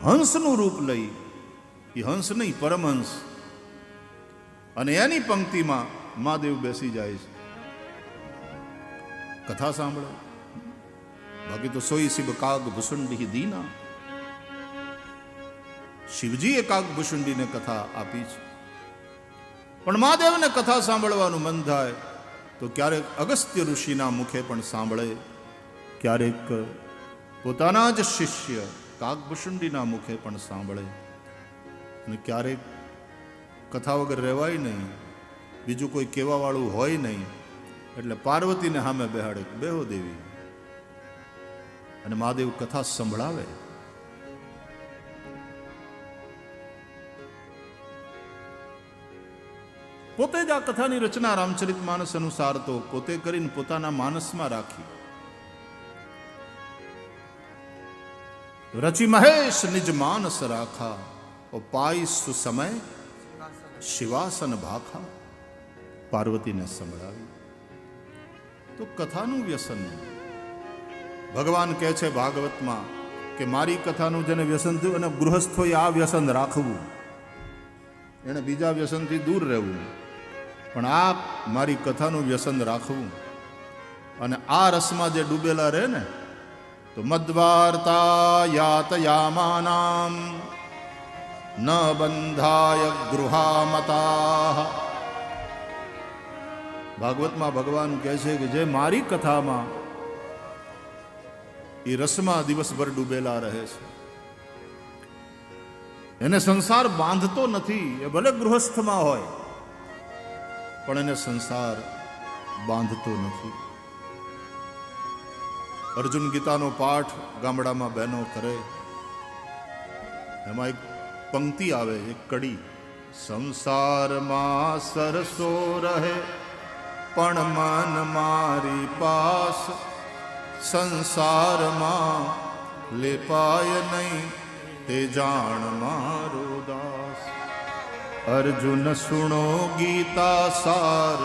હંસનું રૂપ લઈ, એ હંસ નહીં પરમહંસ, અને એની પંક્તિમાં મહાદેવ બેસી જાય છે, કથા સાંભળે. બાકી તો સોઈ શિવ કાગ ભૂસુંડી દીના, શિવજીએ કાગ ભૂસુંડીને કથા આપી છે. પણ મહાદેવને કથા સાંભળવાનું મન થાય તો ક્યારેક અગસ્ત્ય ઋષિના મુખે પણ સાંભળે, ક્યારેક પોતાના જ શિષ્ય કાગભૂષુંડીના મુખે પણ સાંભળે, અને ક્યારેક કથા વગર રહેવાય નહીં, બીજું કોઈ કહેવા વાળું હોય નહીં, એટલે પાર્વતીને સામે બેહાડે, બેહો દેવી, અને મહાદેવ કથા સંભળાવે. પોતે જ આ કથાની રચના રામચરિત માનસ અનુસાર તો પોતે કરીને પોતાના માનસમાં રાખી. રચી મહેશ નિજ માનસ રાખા, ઓ પાઈ સુસમય શિવાસન ભાખા. પાર્વતીને સંભળાવી. તો કથાનું વ્યસન, ભગવાન કહે છે ભાગવતમાં કે મારી કથાનું જેને વ્યસન થયું અને ગૃહસ્થોએ આ વ્યસન રાખવું, એને બીજા વ્યસનથી દૂર રહેવું, પણ આ મારી કથાનું વ્યસન રાખવું. અને આ રસમાં જે ડૂબેલા રહે ને, તો મદ્વાર્તા યાતયામાનામ ન બંધાય ગૃહામતા. ભાગવતમાં ભગવાન કહે છે કે જે મારી કથામાં એ રસમાં દિવસભર ડૂબેલા રહે છે, એને સંસાર બાંધતો નથી. એ ભલે ગૃહસ્થમાં હોય, પણ એને સંસાર બાંધતો નથી. અર્જુન ગીતાનો પાઠ ગામડામાં બહેનો કરે, એમાં એક પંક્તિ આવે, એક કડી, સંસારમાં સરસો રહે પણ મન મારી પાસ, સંસારમાં લેપાય નહીં તે જાણ મારો દાસ. અર્જુન સુણો ગીતા સાર,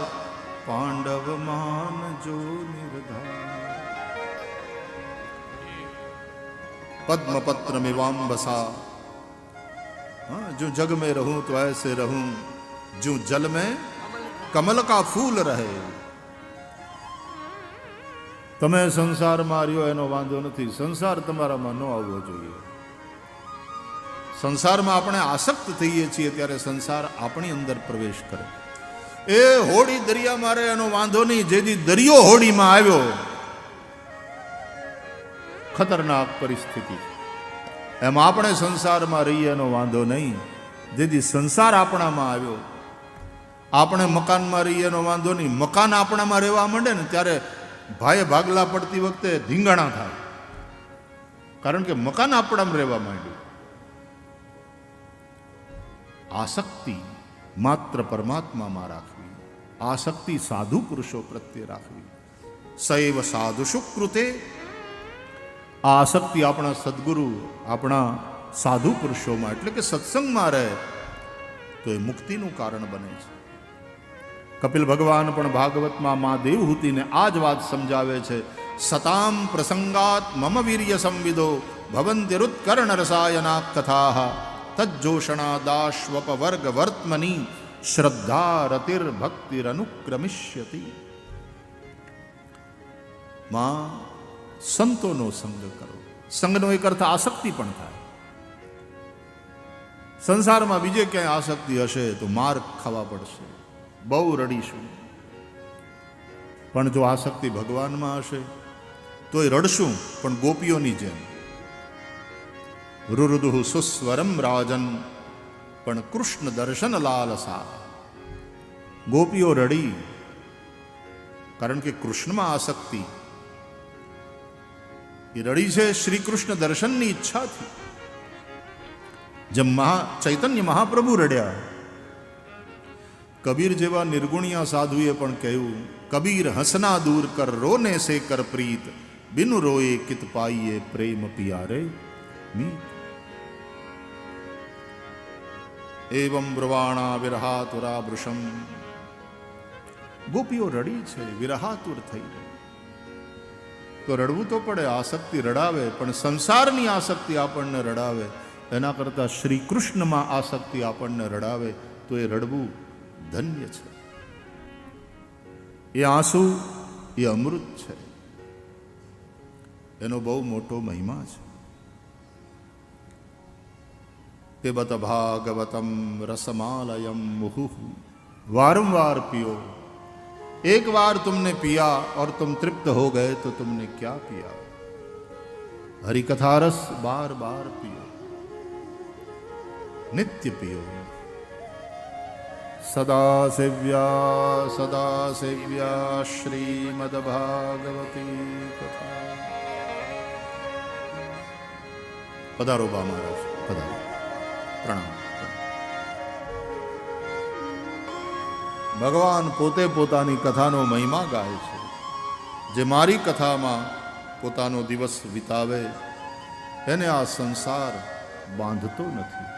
પાંડવ માનજો નિર્ધાર. पद्मपत्र में वाम्बसा, जो जग में रहूं तो ऐसे रहूं जो जल में कमल का फूल રહે. તમે સંસારમાં રહ્યો એનો વાંધો નથી, સંસાર તમારામાં ન આવવો જોઈએ. સંસારમાં આપણે આસક્ત થઈએ છીએ ત્યારે સંસાર આપણી અંદર પ્રવેશ કરે. એ હોડી દરિયા મારે એનો વાંધો નહીં, જેથી દરિયો હોડીમાં આવ્યો, ખતરનાક પરિસ્થિતિ. એમ આપણે સંસારમાં રહીએ એનો વાંધો નહીં, જેથી સંસાર આપણામાં આવ્યો. આપણે મકાનમાં રહીએ એનો વાંધો નહીં, મકાન આપણામાં રહેવા માંડે ને ત્યારે ભાઈએ ભાગલા પડતી વખતે ધીંગાણા થાય, કારણ કે મકાન આપણામાં રહેવા માંડ્યું. આસક્તિ માત્ર પરમાત્મામાં રાખવી, આસક્તિ સાધુ પુરુષો પ્રત્યે રાખવી. સૈવ સાધુ સુકૃતે, આ આસક્તિ આપણા સદગુરુ, આપણા સાધુ પુરુષોમાં એટલે કે સત્સંગમાં રહે તો એ મુક્તિનું કારણ બને છે. કપિલ ભગવાન પણ ભાગવતમાં મા દેવહૂતિને આ જ વાત સમજાવે છે. સતામ પ્રસંગાત મમ વીર્ય સંવિદો ભવંતિરુત્કર્ણ રસાયના કથા તજ્જોષણા દાશ્વપ વર્ગ વર્તમની શ્રદ્ધા રતિર ભક્તિરનુક્રમિષ્યતિ. માં સંતોનો સંગ કરો. સંગનો એક અર્થ આસક્તિ પણ થાય. સંસારમાં બીજે ક્યાંય આસક્તિ હશે તો માર ખાવા પડશે, બહુ રડીશું. પણ જો આસક્તિ ભગવાનમાં હશે તોય રડશું, પણ ગોપીઓની જેમ. રુરુદુઃ સુસ્વરમ રાજન પણ કૃષ્ણ દર્શન લાલસા. ગોપીઓ રડી, કારણ કે કૃષ્ણમાં આસક્તિ. એ રડી છે શ્રી કૃષ્ણ દર્શનની ઈચ્છાથી. જેમ ચૈતન્ય મહાપ્રભુ રડ્યા. કબીર જેવા નિર્ગુણિયા સાધુએ પણ કહ્યું, કબીર હસના દૂર કર રોને સે કર પ્રીત, બિન રોએ કિત પાઈએ પ્રેમ પિયારે મી. એવમ બ્રવાણા વિરહાતુરા વૃષમ. ગોપીઓ રડી છે, વિરહાતુર થઈ. તો રડવું તો પડે, આસક્તિ રડાવે, પણ સંસારની આસક્તિ આપણને રડાવે. એના કરતાં શ્રી કૃષ્ણમાં આસક્તિ આપણને રડાવે તો એ રડવું ધન્ય છે. એ આંસુ એ અમૃત છે. એનો બહુ મોટો મહિમા છે. पिबत भागवतम रसमालयम मुहुहु. वारंवार पियो. एक बार तुमने पिया और तुम तृप्त हो गए तो तुमने क्या पिया? हरिकथा रस बार बार पियो, नित्य पियो. सदा सेव्या श्रीमद् भागवती कथा. पधारो बा महाराज, पधारो. પ્રણામ. ભગવાન પોતે પોતાની કથાનો મહિમા ગાય છે. જે મારી કથામાં પોતાનો દિવસ વિતાવે એને આ સંસાર બાંધતો નથી.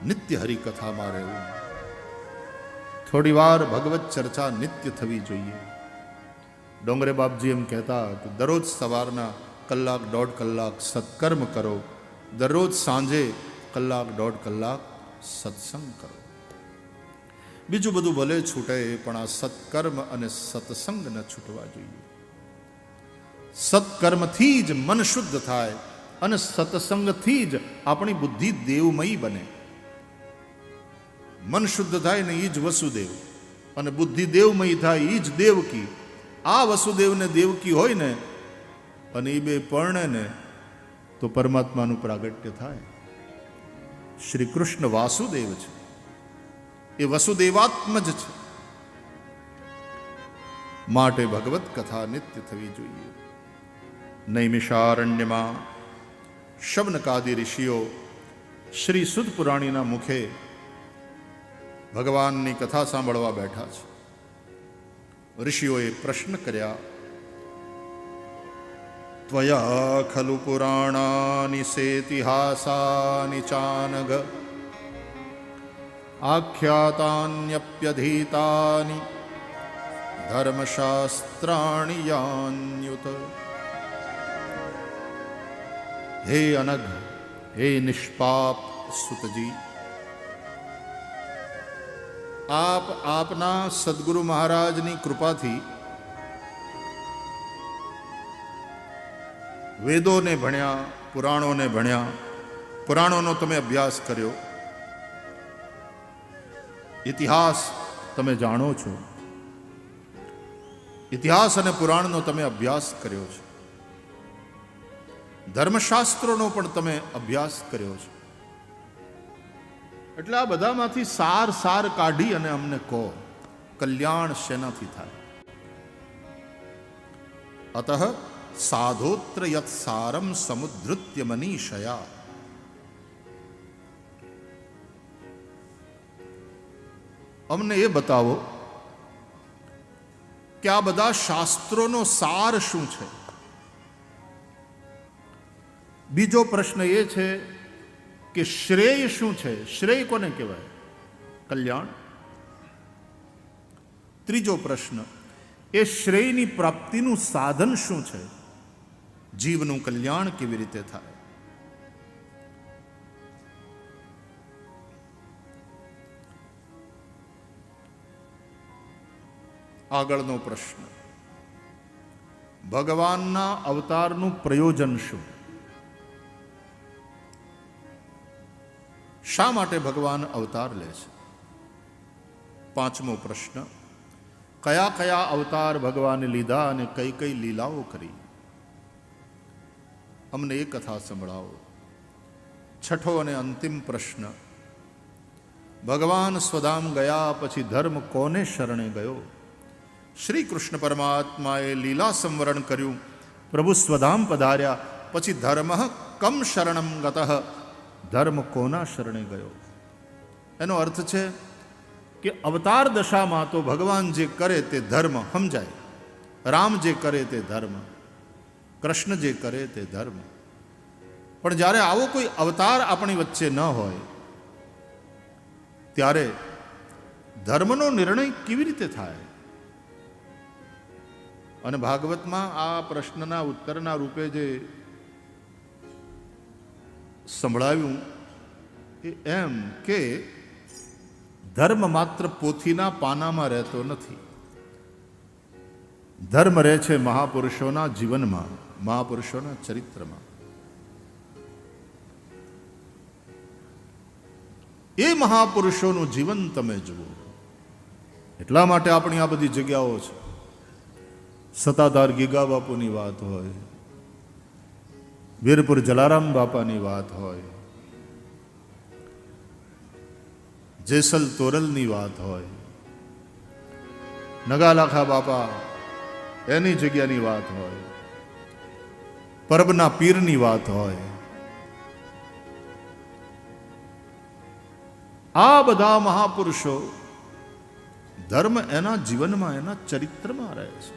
નિત્ય હરિકથામાં રહેવું. થોડી વાર ભગવત ચર્ચા નિત્ય થવી જોઈએ. ડોંગરે બાપજી એમ કહેતા કે દરરોજ સવારના કલાક દોઢ કલાક સત્કર્મ કરો, દરરોજ સાંજે કલાક દોઢ કલાક સત્સંગ કરો. બીજું બધું ભલે છૂટે પણ આ સત્કર્મ અને સત્સંગ ન છૂટવા જોઈએ. સત્કર્મથી જ મન શુદ્ધ થાય અને સત્સંગથી જ આપણી બુદ્ધિ દેવમયી બને. મન શુદ્ધ થાય ને એ જ વસુદેવ અને બુદ્ધિ દેવમયી થાય એ જ દેવકી. આ વસુદેવ ને દેવકી હોય ને અને એ બે પરણે ને તો પરમાત્માનું પ્રાગટ્ય થાય. શ્રી કૃષ્ણ વાસુદેવ છે, એ વસુદેવાત્મજ છે. માટે ભગવત કથા નિત્ય થવી જોઈએ. નૈમિષારણ્યમાં શૌનકાદિ ઋષિઓ શ્રી સુદ પુરાણીના મુખે ભગવાનની કથા સાંભળવા બેઠા છે. ઋષિઓએ પ્રશ્ન કર્યા, ત્વયા ખલુ પુરાણાની સેતિહાસાની ચાનઘ આખ્યાતાન્યપ્યધીતાની ધર્મશાસ્ત્રાણિ યાન્યુત. હે અનઘ, હે નિષ્પાપ સુતજી, આપના સદગુરુ મહારાજની કૃપાથી વેદોને ભણ્યા, પુરાણોને ભણ્યા, પુરાણોનો તમે અભ્યાસ કર્યો, ઇતિહાસ તમે જાણો છો, ઇતિહાસ અને પુરાણનો તમે અભ્યાસ કર્યો છે, ધર્મશાસ્ત્રોનો પણ તમે અભ્યાસ કર્યો છે. એટલે આ બધામાંથી સાર કાઢી અને અમને કહો, કલ્યાણ શેનાથી થાય? અતઃ સાધોત્ર યત સારમ સમુદ્ધૃત્ય મનીષયા. અમને એ બતાવો કે આ બધા શાસ્ત્રોનો સાર શું છે. બીજો પ્રશ્ન એ છે કે શ્રેય શું છે? શ્રેય કોને કહેવાય? કલ્યાણ. ત્રીજો પ્રશ્ન, એ શ્રેયની પ્રાપ્તિનું સાધન શું છે? જીવનું કલ્યાણ કેવી રીતે થાય? આગળનો પ્રશ્ન, ભગવાનના અવતારનું પ્રયોજન શું? શા માટે ભગવાન અવતાર લે છે? પાંચમો પ્રશ્ન, કયા કયા અવતાર ભગવાને લીધા અને કઈ કઈ લીલાઓ કરી? અમને એ કથા સંભળાવો. છઠ્ઠો અને અંતિમ પ્રશ્ન, ભગવાન સ્વધામ ગયા પછી ધર્મ કોને શરણે ગયો? શ્રી કૃષ્ણ પરમાત્માએ લીલા સંવરણ કર્યું, પ્રભુ સ્વધામ પધાર્યા પછી ધર્મ કમ શરણમ ગતઃ, ધર્મ કોના શરણે ગયો? એનો અર્થ છે કે અવતાર દશામાં તો ભગવાન જે કરે તે ધર્મ સમજાય. રામ જે કરે તે ધર્મ, કૃષ્ણ જે કરે તે ધર્મ. પણ જ્યારે આવો કોઈ અવતાર આપણી વચ્ચે ન હોય ત્યારે ધર્મનો નિર્ણય કેવી રીતે થાય? અને ભાગવતમાં આ પ્રશ્નના ઉત્તરના રૂપે જે સંભળાવ્યું એ એમ કે ધર્મ માત્ર પોથીના પાનામાં રહેતો નથી. ધર્મ રહે છે મહાપુરુષોના જીવનમાં, મહાપુરુષોના ચરિત્રમાં. એ મહાપુરુષોનું જીવન તમે જુઓ. એટલા માટે આપણી આ બધી જગ્યાઓ છે. સતાધાર ગીગા બાપુની વાત હોય, વીરપુર જલારામ બાપાની વાત હોય, જેસલ તોરલની વાત હોય, નગાલાખા બાપા એની જગ્યાની વાત હોય, પરબના પીરની વાત હોય, આ બધા મહાપુરુષો ધર્મ એના જીવનમાં, એના ચરિત્રમાં રહે છે.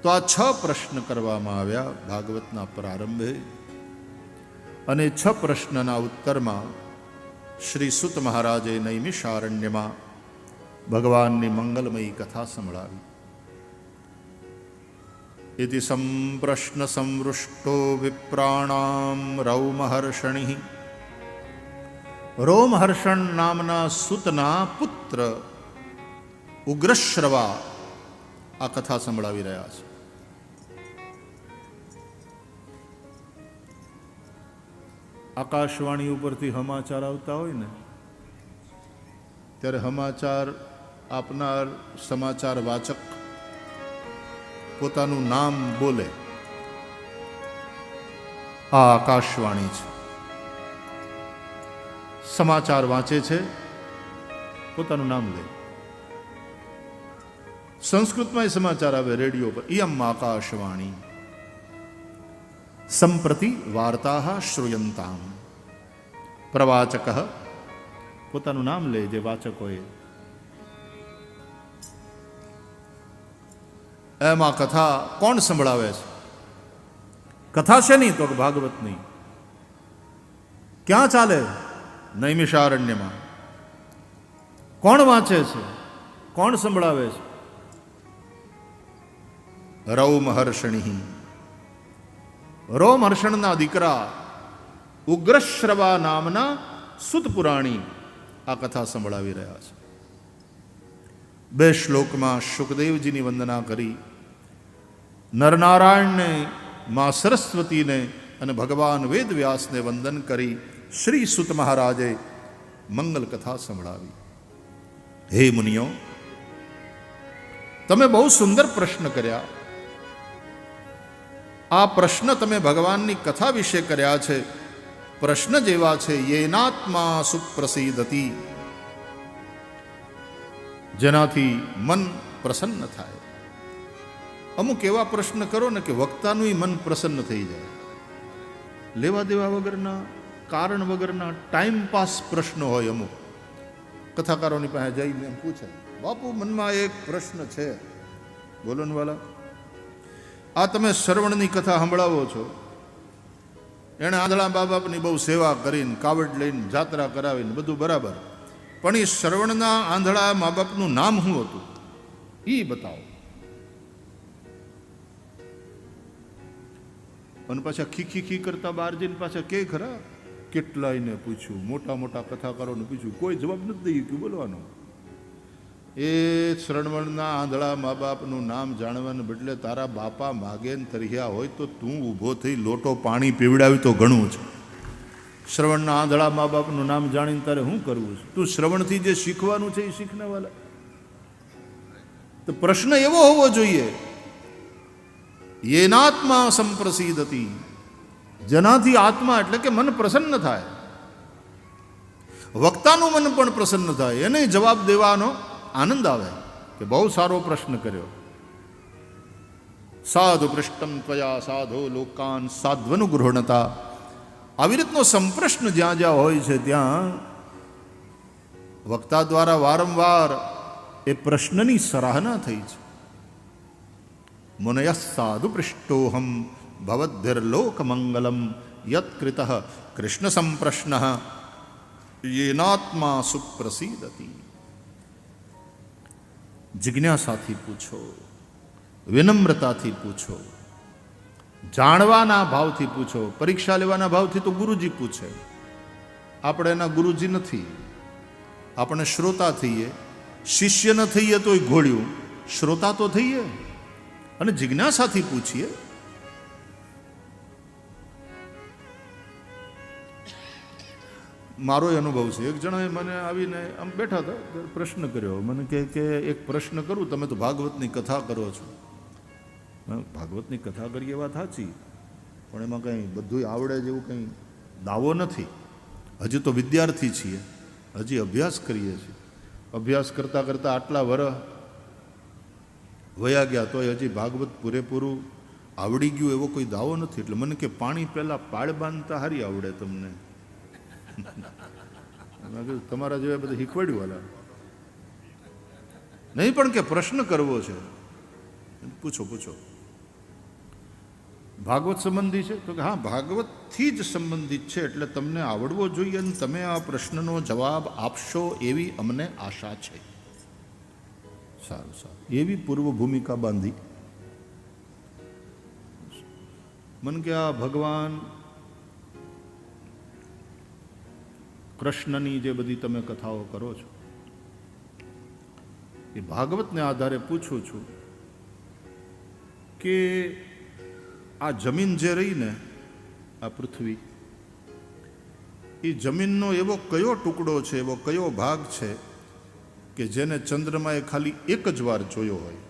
તો આ 6 પ્રશ્ન કરવામાં આવ્યા ભાગવતના પ્રારંભે, અને 6 પ્રશ્નના ઉત્તરમાં શ્રી સુત મહારાજે નૈમિષારણ્યમાં ભગવાનની મંગલમયી કથા સંભળાવી. ઇતિ સંપ્રશ્ન સંવૃષ્ટો વિપ્રાણામ રૌમહર્ષણિ. રોમહર્ષણ નામના સુતના પુત્ર ઉગ્રશ્રવા આ કથા સંભળાવી રહ્યા છે. આકાશવાણી ઉપરથી સમાચાર આવતા હોય ને, ત્યારે સમાચાર આપનાર સમાચાર વાચક પોતાનું નામ બોલે. આ આકાશવાણી છે. સમાચાર વાંચે છે, પોતાનું નામ લે. સંસ્કૃતમાં સમાચાર આવે રેડિયો પર, ઇયમ આકાશવાણી સંપ્રતિ વાર્તા શ્રૂયંતામ. પ્રવાચક પોતાનું નામ લે જે વાચકોએ. એમાં કથા કોણ સંભળાવે છે? કથા છે નહીં તો ભાગવત નહીં. ક્યાં ચાલે? નૈમિષારણ્યમાં. કોણ વાંચે છે? કોણ સંભળાવે છે? રૌમહર્ષણિ. રોમહર્ષણના દીકરા ઉગ્રશ્રવા નામના સુત પુરાણી આ કથા સંભળાવી રહ્યા છે. 2 શ્લોકમાં શુકદેવજીની વંદના કરી, નરનારાયણને, મા સરસ્વતીને અને ભગવાન વેદવ્યાસને વંદન કરી શ્રી સુત મહારાજે મંગલ કથા સંભળાવી. હે મુનિઓ, તમે બહુ સુંદર પ્રશ્ન કર્યા. આ પ્રશ્ન તમે ભગવાનની કથા વિશે કર્યા છે. પ્રશ્ન જેવા છે, યેનાત્મા સુપ્રસિદ્ધતી, જેનાથી મન પ્રસન્ન થાય. અમુક એવા પ્રશ્ન કરો ને કે વક્તાનું મન પ્રસન્ન થઈ જાય. લેવા દેવા વગરના, કારણ વગરના ટાઈમ પાસ પ્રશ્નો હોય. અમુક કથાકારોની પાસે જઈને એમ પૂછે, બાપુ મનમાં એક પ્રશ્ન છે, બોલો ને વાલા. આ તમે શ્રવણની કથા સંભળાવો છો. એણે આંધળા મા બાપની બહુ સેવા કરીને, કાવડ લઈને જાત્રા કરાવીને બધું બરાબર, પણ એ શ્રવણના આંધળા મા બાપનું નામ શું હતું એ બતાવો. અને પાછા ખી કરતા બહાર જઈને પાછા કે ખરા, કેટલાયને પૂછ્યું, મોટા મોટા કથાકારોને પૂછ્યું, કોઈ જવાબ નથી દઈ ગયું બોલવાનો. એ શ્રવણના આંધળા મા બાપનું નામ જાણવાને બદલે તારા બાપા માગે ને તર્યા હોય તો તું ઊભો થઈ લોટો પાણી પીવડાવી તો ઘણું છે. શ્રવણના આંધળા મા બાપનું નામ જાણીને તારે શું કરવું છે? તું શ્રવણથી જે શીખવાનું છે એ શીખને વાલા. તો પ્રશ્ન એવો હોવો જોઈએ, યેનાત્મા સંપ્રસિદ્ધતી, જેનાથી આત્મા એટલે કે મન પ્રસન્ન થાય, વક્તાનું મન પણ પ્રસન્ન થાય, એને જવાબ દેવાનો આનંદ આવે કે બહુ સારો પ્રશ્ન કર્યો. સાધુ પૃષ્ટમ ત્વયા સાધો લોકાન સાધ્વનુગૃહણતા. આવી રીતનો સંપ્રશ્ન જ્યાં જ્યાં હોય છે ત્યાં વક્તા દ્વારા વારંવાર એ પ્રશ્નની સરાહના થઈ છે. મુનયઃ સાધુ પૃષ્ટોહમ ભવદ્ભિર્લોક મંગલમ યત્કૃતઃ કૃષ્ણ સંપ્રશ્ન યેનાત્મા સુપ્રસિદ્ધતી. જિજ્ઞાસાથી પૂછો, વિનમ્રતાથી પૂછો, જાણવાના ભાવથી પૂછો. પરીક્ષા લેવાના ભાવથી તો ગુરુજી પૂછે. આપણે એના ગુરુજી નથી, આપણે શ્રોતા થઈએ. શિષ્ય ન થઈએ તોય ઘોડ્યું, શ્રોતા તો થઈએ અને જિજ્ઞાસાથી પૂછીએ. મારો અનુભવ છે. એક જણાએ મને આવીને આમ બેઠા હતા, પ્રશ્ન કર્યો. મને કે એક પ્રશ્ન કરું, તમે તો ભાગવતની કથા કરો છો. ભાગવતની કથા કરીએ વાત સાચી, પણ એમાં કંઈ બધું આવડે જેવું કંઈ દાવો નથી. હજી તો વિદ્યાર્થી છીએ, હજી અભ્યાસ કરીએ છીએ. અભ્યાસ કરતાં કરતાં આટલા વર્ષ વયા ગયા તોય હજી ભાગવત પૂરેપૂરું આવડી ગયું એવો કોઈ દાવો નથી. એટલે મને કે પાણી પહેલાં પાળ બાંધતા હારી આવડે તમને. તમારા જેવા બધા શીખવાડ્યું વાલા નહીં, પણ કે પ્રશ્ન કરવો છે, પૂછો પૂછો. ભાગવત સંબંધી છે તો કે હા, ભાગવતથી જ સંબંધિત છે, એટલે તમને આવડવો જોઈએ અને તમે આ પ્રશ્નનો જવાબ આપશો એવી અમને આશા છે. સારું સારું, એવી પૂર્વ ભૂમિકા બાંધી. મન કે આ ભગવાન કૃષ્ણની જે બધી તમે કથાઓ કરો છો એ ભાગવતને આધારે પૂછું છું કે આ જમીન જે રહી ને, આ પૃથ્વી, એ જમીનનો એવો કયો ટુકડો છે, એવો કયો ભાગ છે કે જેને ચંદ્રમાએ ખાલી એક જ વાર જોયો હોય,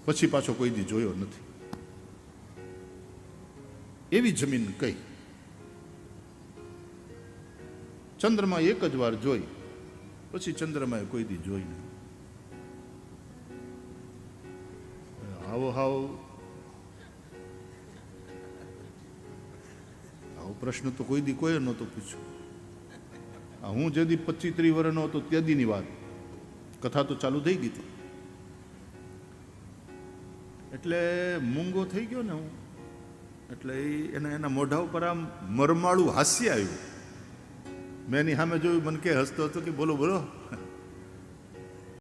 પછી પાછો કોઈ દી જોયો નથી. એવી જમીન કઈ? ચંદ્રમા એક જ વાર જોઈ, પછી ચંદ્રમાએ કોઈ દી જોઈ નહીં. આવો પ્રશ્ન તો કોઈ દી કોઈ નહોતો પૂછ્યો. હું જે દી 25-30 વર્ષનો હતો તે દીની વાત, કથા તો ચાલુ થઈ ગઈ હતી. એટલે મૂંગો થઈ ગયો ને હું, એટલે એના મોઢા ઉપર આમ મરમાળું હાસ્ય આવ્યું. મેં એની સામે જોયું, મને કે હસતો હતો કે બોલો બોલો.